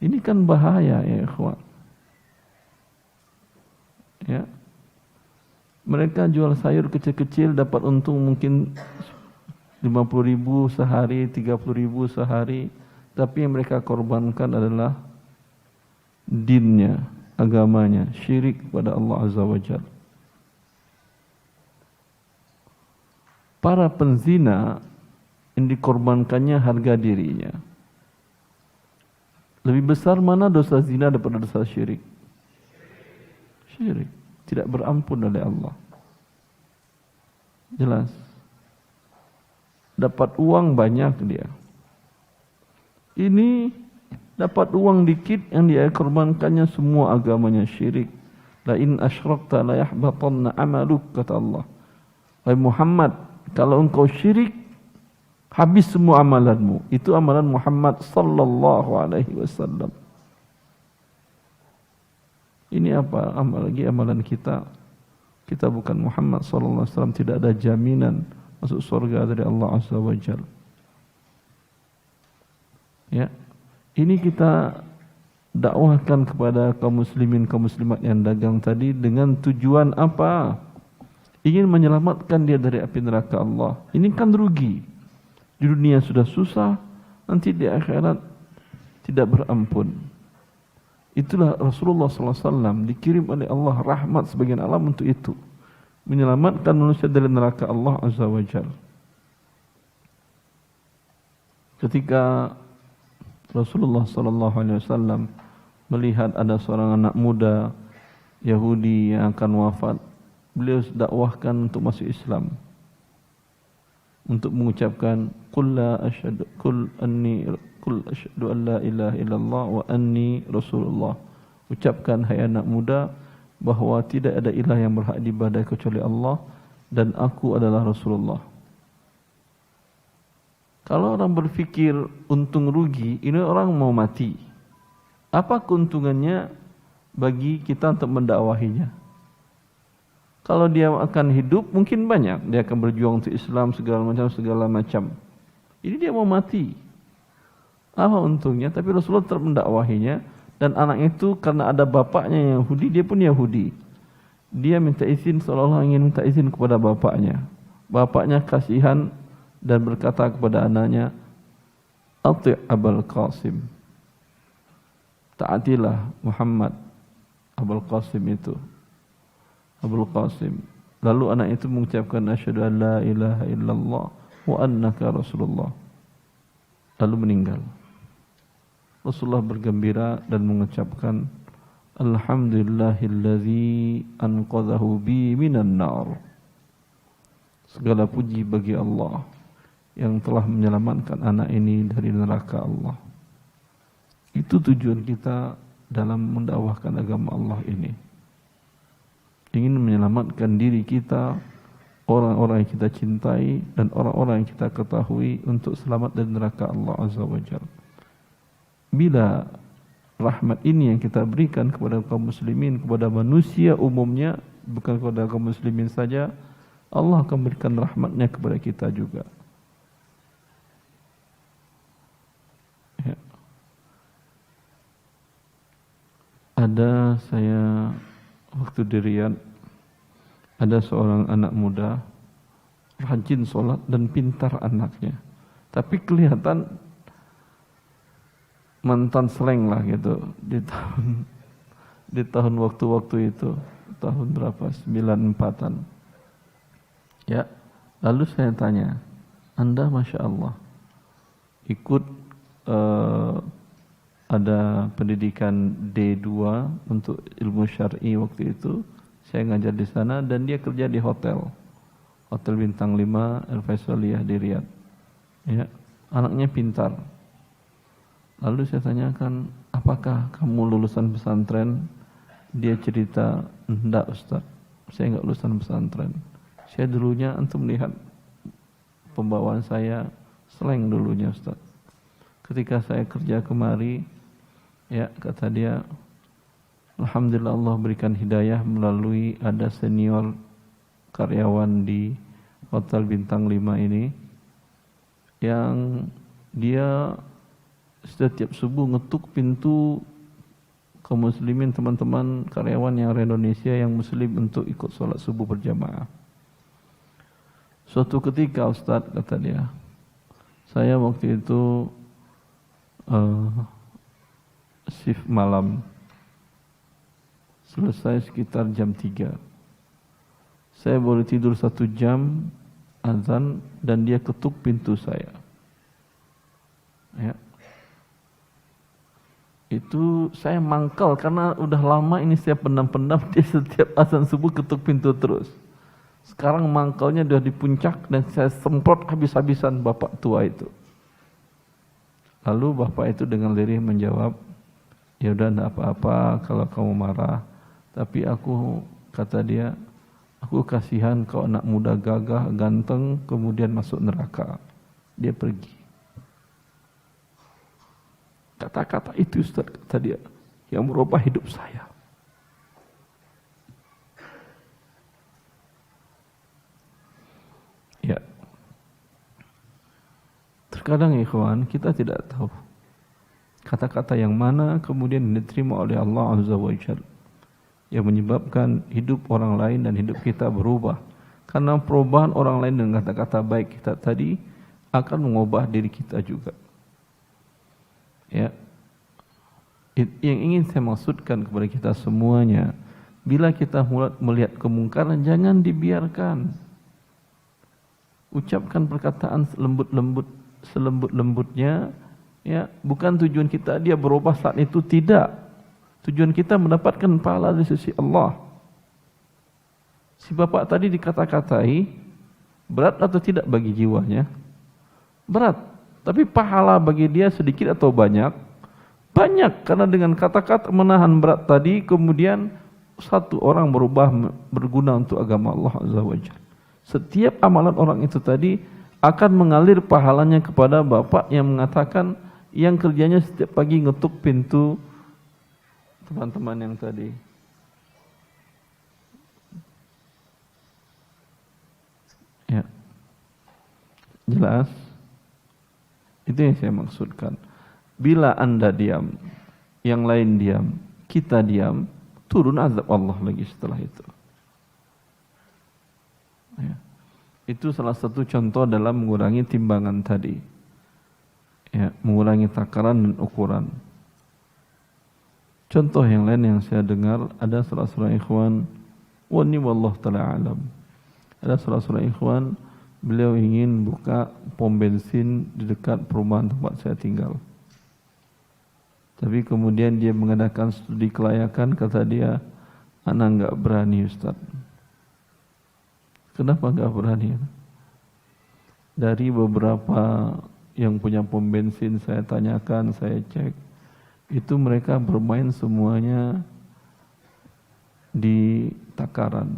Ini kan bahaya ya ikhwan. Ya. Mereka jual sayur kecil-kecil dapat untung mungkin 50.000 sehari, 30.000 sehari, tapi yang mereka korbankan adalah dinnya, agamanya, syirik kepada Allah Azza wa Jalla. Para penzina yang dikorbankannya harga dirinya. Lebih besar mana dosa zina daripada dosa syirik? Syirik. Tidak berampun oleh Allah. Jelas. Dapat uang banyak dia. Ini dapat uang dikit yang dia korbankannya semua agamanya syirik. La in asyrakta la yahbatanna amaluk, kata Allah. Wahai Muhammad, kalau engkau syirik, habis semua amalanmu. Itu amalan Muhammad sallallahu alaihi wasallam. Ini apa? Lagi amalan kita. Kita bukan Muhammad sallallahu alaihi wasallam, tidak ada jaminan masuk surga dari Allah Azza wa Jalla. Ya. Ini kita dakwahkan kepada kaum muslimin, kaum muslimat yang dagang tadi dengan tujuan apa? Ingin menyelamatkan dia dari api neraka Allah. Ini kan rugi. Di dunia sudah susah, nanti di akhirat tidak berampun. Itulah Rasulullah SAW dikirim oleh Allah rahmat sebagian alam untuk itu. Menyelamatkan manusia dari neraka Allah Azza wa Jalla. Ketika Rasulullah SAW melihat ada seorang anak muda Yahudi yang akan wafat, beliau dakwahkan untuk masuk Islam, untuk mengucapkan qul asyhadu an la ilaha illallah wa anni rasulullah. Ucapkan hai anak muda bahawa tidak ada ilah yang berhak diibadai kecuali Allah dan aku adalah Rasulullah. Kalau orang berfikir untung rugi, ini orang mau mati. Apa keuntungannya bagi kita untuk mendakwahinya? Kalau dia akan hidup, mungkin banyak. Dia akan berjuang untuk Islam segala macam. Ini dia mau mati. Apa untungnya? Tapi Rasulullah tetap mendakwahinya. Dan anak itu karena ada bapaknya Yahudi, dia pun Yahudi. Dia minta izin, seolah-olah ingin minta izin kepada bapaknya. Bapaknya kasihan dan berkata kepada anaknya, Ati' Abul Qasim. Taatilah Muhammad. Abul Qasim itu. Abul Qasim. Lalu anak itu mengucapkan asyhadu an la ilaha illallah wa annaka rasulullah. Lalu meninggal. Rasulullah bergembira dan mengucapkan alhamdulillahillazi anqadhahu bi minan nar. Segala puji bagi Allah yang telah menyelamatkan anak ini dari neraka Allah. Itu tujuan kita dalam mendakwahkan agama Allah ini. Ingin menyelamatkan diri kita, orang-orang yang kita cintai dan orang-orang yang kita ketahui untuk selamat dari neraka Allah Azza wa Jalla. Bila rahmat ini yang kita berikan kepada kaum muslimin, kepada manusia umumnya, bukan kepada kaum muslimin saja, Allah akan berikan rahmatnya kepada kita juga. Ya. Ada saya waktu di Riyadh, ada seorang anak muda rajin sholat dan pintar anaknya, tapi kelihatan mantan slang lah gitu di tahun waktu-waktu itu, tahun berapa, 94-an. Ya, lalu saya tanya, Anda Masya Allah ikut ada pendidikan D2 untuk ilmu syar'i waktu itu. Saya ngajar di sana dan dia kerja di hotel bintang 5 Al Faisaliyah di Riyadh. Ya, anaknya pintar. Lalu saya tanyakan, apakah kamu lulusan pesantren? Dia cerita, enggak Ustaz, saya enggak lulusan pesantren. Saya dulunya, antum melihat pembawaan saya slang dulunya Ustaz. Ketika saya kerja kemari, ya kata dia, alhamdulillah Allah berikan hidayah melalui ada senior karyawan di hotel bintang 5 ini yang dia setiap subuh ngetuk pintu kaum muslimin, teman-teman karyawan yang dari Indonesia yang muslim untuk ikut sholat subuh berjamaah. Suatu ketika Ustaz, kata dia, saya waktu itu shift malam, selesai sekitar jam 3. Saya boleh tidur 1 jam, azan, dan dia ketuk pintu saya. Ya. Itu saya mangkal karena udah lama ini saya pendam-pendam, dia setiap azan subuh ketuk pintu terus. Sekarang mangkalnya udah di puncak dan saya semprot habis-habisan bapak tua itu. Lalu bapak itu dengan lirih menjawab, ya udah enggak apa-apa kalau kamu marah, tapi aku, kata dia, aku kasihan kau anak muda gagah, ganteng, kemudian masuk neraka. Dia pergi. Kata-kata itu Ustaz, kata dia, yang merubah hidup saya. Ya. Terkadang ikhwan, kita tidak tahu kata-kata yang mana kemudian diterima oleh Allah Azza wa Jalla, yang menyebabkan hidup orang lain dan hidup kita berubah. Karena perubahan orang lain dengan kata-kata baik kita tadi akan mengubah diri kita juga. Ya, yang ingin saya maksudkan kepada kita semuanya, bila kita melihat kemungkaran, jangan dibiarkan. Ucapkan perkataan selembut-lembutnya. Ya, bukan tujuan kita dia berubah saat itu, tidak. Tujuan kita mendapatkan pahala dari sisi Allah. Si bapak tadi dikata-katai, berat atau tidak bagi jiwanya? Berat. Tapi pahala bagi dia sedikit atau banyak? Banyak, karena dengan kata-kata menahan berat tadi, kemudian satu orang berubah berguna untuk agama Allah Azza wa Jalla. Setiap amalan orang itu tadi akan mengalir pahalanya kepada bapak yang mengatakan, yang kerjanya setiap pagi ngetuk pintu teman-teman yang tadi. Ya. Jelas? Itu yang saya maksudkan. Bila Anda diam, yang lain diam, kita diam, turun azab Allah lagi setelah itu. Ya. Itu salah satu contoh dalam mengurangi timbangan tadi. Ya, mengurangi takaran dan ukuran. Contoh yang lain yang saya dengar, ada salah seorang ikhwan, wani wallahu ta'ala alam. Ada salah seorang ikhwan, beliau ingin buka pom bensin di dekat perumahan tempat saya tinggal. Tapi kemudian dia mengadakan studi kelayakan, kata dia, anak enggak berani Ustaz. Kenapa enggak berani? Dari beberapa yang punya pom bensin saya tanyakan, saya cek, itu mereka bermain semuanya di takaran.